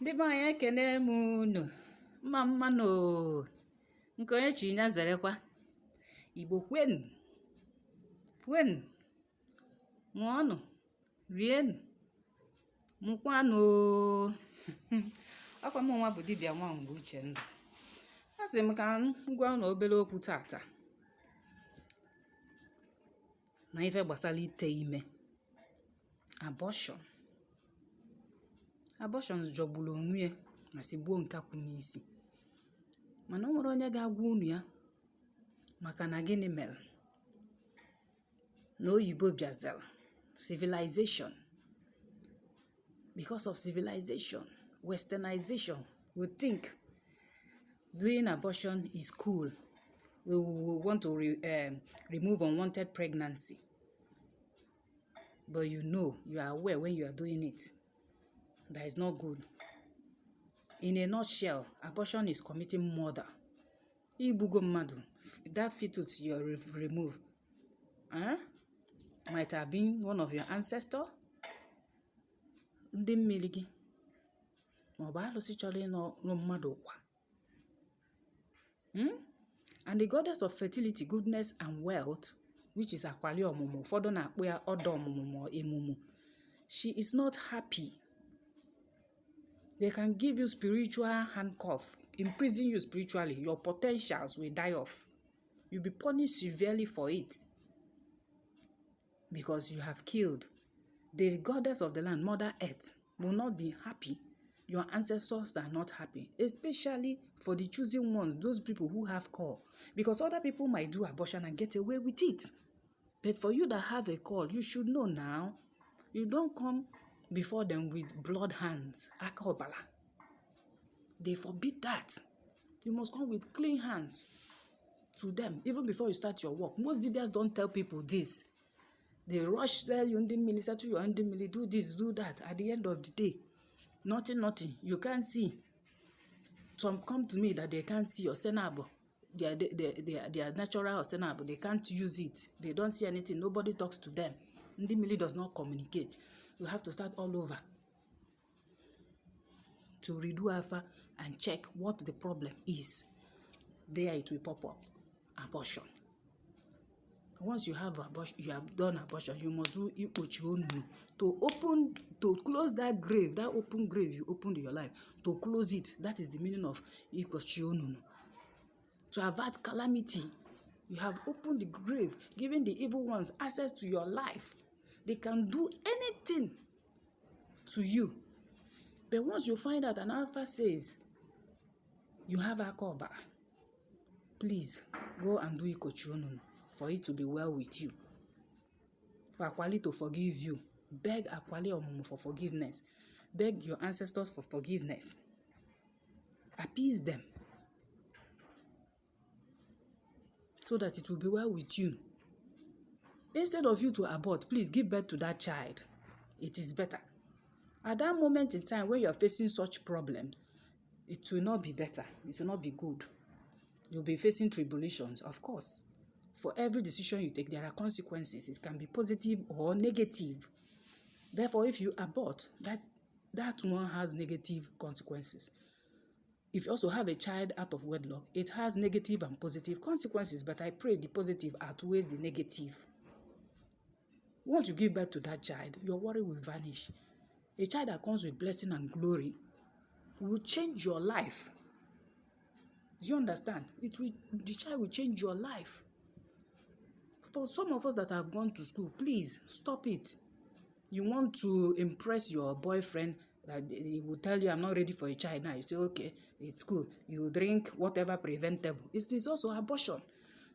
Ndị be anyị ekene m unu mma mmanụ nke onye chi ya zerekwa. Igbo kwenu kwenu, ṅụọnụ, rienụ, mụkwanụ. Akwa m nwa bụ dibịa nwa mgbe uche ndụ. A sị m ka m gwa unu obere okwu tata na ife gbasara ite ime. Abortion jọgburu onwe ya ma si gbuo nkakwu n'isi, mana o nwere onye ga-agwa unu ya maka na gịnị mere na oyibo bịazara civilization. Because of civilization, westernization, we think doing abortion is cool. We want to remove unwanted pregnancy. But you are aware when you are doing it, that is not good. In a nutshell, abortion is committing murder. Igbo mmadụ, that fetus you remove might have been one of your ancestors. Ndị mmiri gị ma ọ bụ alụsị chọrọ ịnọ mmadụ kwa. And the goddess of fertility, goodness and wealth, which is akwali ọmụmụ, ụfọdụ na-akpọ ya ọdọ ọmụmụ ma emumu, she is not happy. They can give you spiritual handcuff, imprison you spiritually. Your potentials will die off. You'll be punished severely for it because you have killed. The goddess of the land, Mother Earth, will not be happy. Your ancestors are not happy, especially for the chosen ones, those people who have call. Because other people might do abortion and get away with it. But for you that have a call, you should know now, you don't come before them with blood hands. Akobala. They forbid that. You must come with clean hands to them, even before you start your work. Most DBS don't tell people this. They rush, tell you, do this, do that. At the end of the day, nothing. You can't see. Some come to me that they can't see your senabo. They are natural or senabo. They can't use it. They don't see anything. Nobody talks to them. Ndimili does not communicate. You have to start all over to redo alpha and check what the problem is. There it will pop up. Abortion. Once you have abortion, you have done abortion, you must do Igbo to close that grave, that open grave you opened in your life. To close it, that is the meaning of Igbo. To avert calamity, you have opened the grave, giving the evil ones access to your life. They can do anything to you. But once you find out an alpha says you have a cover, please go and do Ikochionunu for it to be well with you. For Akwali to forgive you. Beg Akwali Omumu for forgiveness. Beg your ancestors for forgiveness. Appease them so that it will be well with you. Instead of you to abort, please give birth to that child. It is better. At that moment in time when you are facing such problems, it will not be better. It will not be good. You'll be facing tribulations, of course. For every decision you take, there are consequences. It can be positive or negative. Therefore, if you abort, that one has negative consequences. If you also have a child out of wedlock, it has negative and positive consequences, but I pray the positive outweighs the negative. Once you give birth to that child, your worry will vanish. A child that comes with blessing and glory will change your life. Do you understand? The child will change your life. For some of us that have gone to school, please stop it. You want to impress your boyfriend, that he will tell you, I'm not ready for a child now. You say, okay, it's cool. You drink whatever preventable. It is also abortion.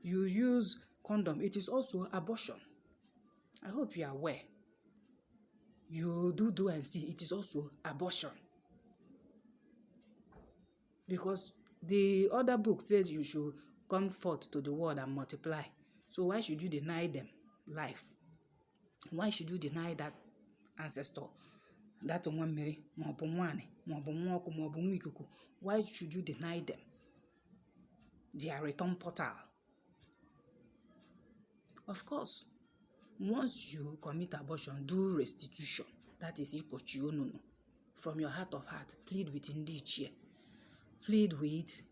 You use condom. It is also abortion. I hope you are aware. You do and see. It is also abortion. Because the other book says you should come forth to the world and multiply. So why should you deny them life? Why should you deny that ancestor? That one Mary, why should you deny them their return portal? Of course, once you commit abortion, do restitution. That is Ikochionunu. from your heart of heart, plead with Indichie. Plead with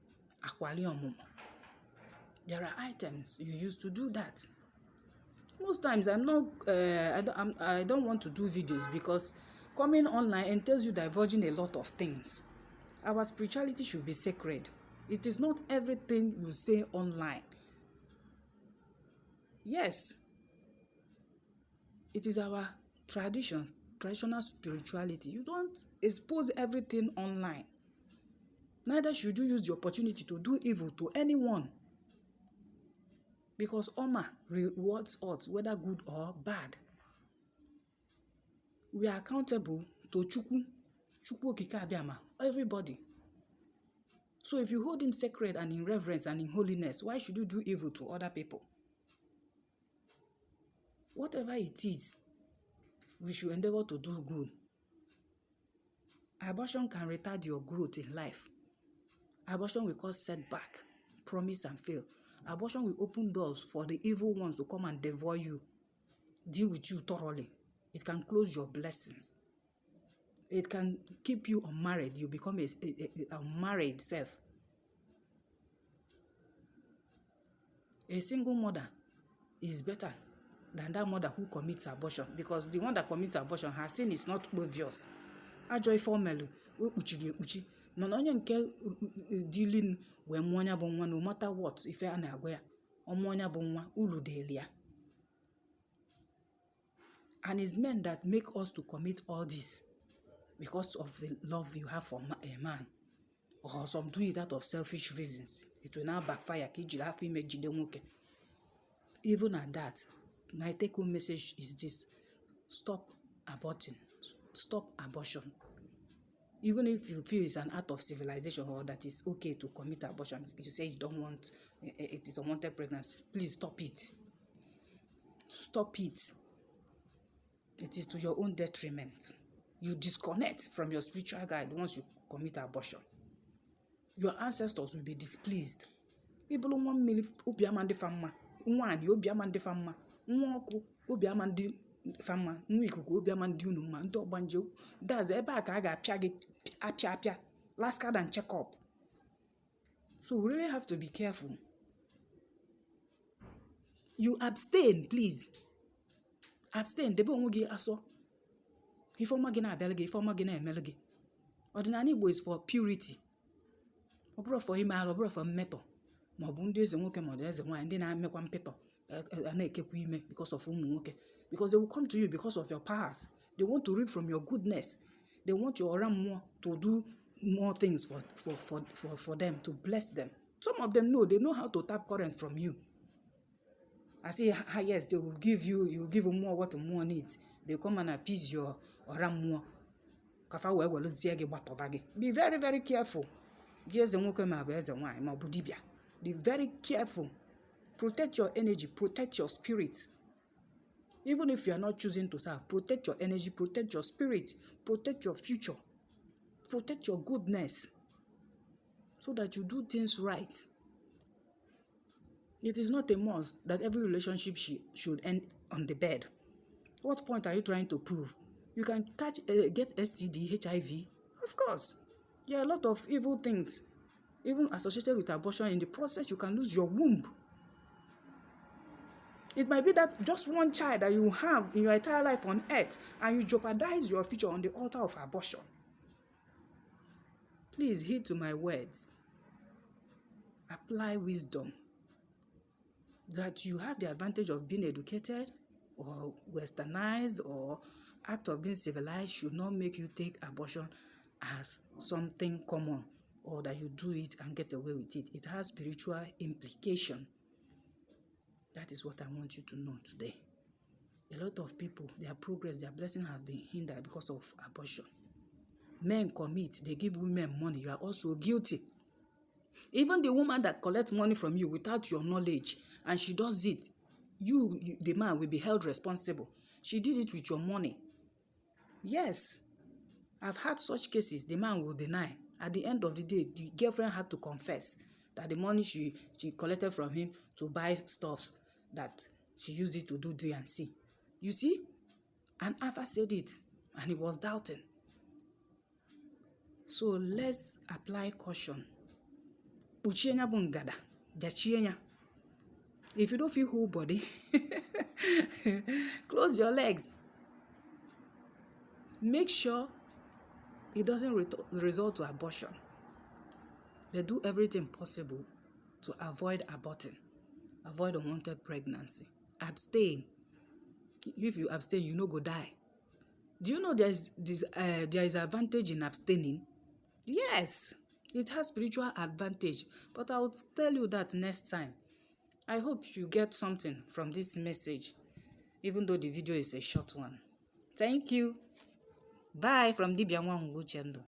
Akwaliomumo. There are items you use to do that. Most times I don't want to do videos because coming online entails you divulging a lot of things. Our spirituality should be sacred. It is not everything you say online. Yes, it is our traditional spirituality. You don't expose everything online. Neither should you use the opportunity to do evil to anyone. Because Oma rewards us, whether good or bad. We are accountable to Chukwu Okike Abiama, everybody. So if you hold him sacred and in reverence and in holiness, why should you do evil to other people? Whatever it is, we should endeavor to do good. Abortion can retard your growth in life. Abortion will cause setback, promise and fail. Abortion will open doors for the evil ones to come and devour you, deal with you thoroughly. It can close your blessings. It can keep you unmarried. You become a unmarried self. A single mother is better than that mother who commits abortion, because the one that commits abortion, her sin is not obvious. Ajoy formally, mana onye nke dealing we nwa bụ nwa, no matter what, ife a na-agwa ya, ọmụnya bụ nwa, ulu deli ya. And it's men that make us to commit all this because of the love you have for a man, or some do it out of selfish reasons. It will now backfire. Even at that, my take-home message is this: stop aborting, stop abortion. Even if you feel it's an act of civilization or that it's okay to commit abortion, you say you don't want, it is unwanted pregnancy, please stop it. Stop it. It is to your own detriment. You disconnect from your spiritual guide once you commit abortion. Your ancestors will be displeased. Ibulu nwa mmiri obi ama ndị famma, nwaanyị obi ama ndị famma, nwa ọkụ obi ama ndị famma, nwa ikuku obi ama ndị unu mma, ndị ọgbanje. That's ebe a ka a ga-apịa gị apịa last card and check up. So we really have to be careful. You abstain, please. Abstain. Debe onwe gị asọ. Ife ọma gị na-abịala gị, ife ọma gị na-emele gị. Ọdịnala Igbo is for purity. Ọ bụrụ for ime alụ, ọ bụrụ for mmetọ. Ma ọ bụ ndị eze nwoke ma ọ bụ eze nwaanyị ndị na-emekwa mpịtọ na-ekekwa ime because of ụmụ nwoke. Because they will come to you because of your powers. They want to reap from your goodness. They want your Oramuo to do more things for them, to bless them. Some of them know, they know how to tap current from you. I say, yes, they will give you, you will give them more what more needs. They come and appease your Oramuo. Be very, very careful. Be very careful. Protect your energy, protect your spirit. Even if you are not choosing to serve, protect your energy, protect your spirit, protect your future, protect your goodness, so that you do things right. It is not a must that every relationship should end on the bed. What point are you trying to prove? You can get STD, HIV. Of course. There are a lot of evil things, even associated with abortion. In the process, you can lose your womb. It might be that just one child that you have in your entire life on earth, and you jeopardize your future on the altar of abortion. Please heed to my words. Apply wisdom. That you have the advantage of being educated or westernized or act of being civilized should not make you take abortion as something common, or that you do it and get away with it. It has spiritual implication. That is what I want you to know today. A lot of people, their progress, their blessing has been hindered because of abortion. Men commit, they give women money. You are also guilty. Even the woman that collects money from you without your knowledge, and she does it, you, the man, will be held responsible. She did it with your money. Yes, I've had such cases. The man will deny. At the end of the day, the girlfriend had to confess that the money she collected from him to buy stuffs, that she used it to do D and C. You see? And Alpha said it, and he was doubting. So let's apply caution. Uchienya bungada, dachienya. If you don't feel whole body, close your legs. Make sure it doesn't result to abortion. But do everything possible to avoid aborting. Avoid unwanted pregnancy. Abstain. If you abstain, you no go die. Do you know there is advantage in abstaining? Yes, it has spiritual advantage. But I will tell you that next time. I hope you get something from this message, even though the video is a short one. Thank you. Bye from Dibia Nwangu Chendo.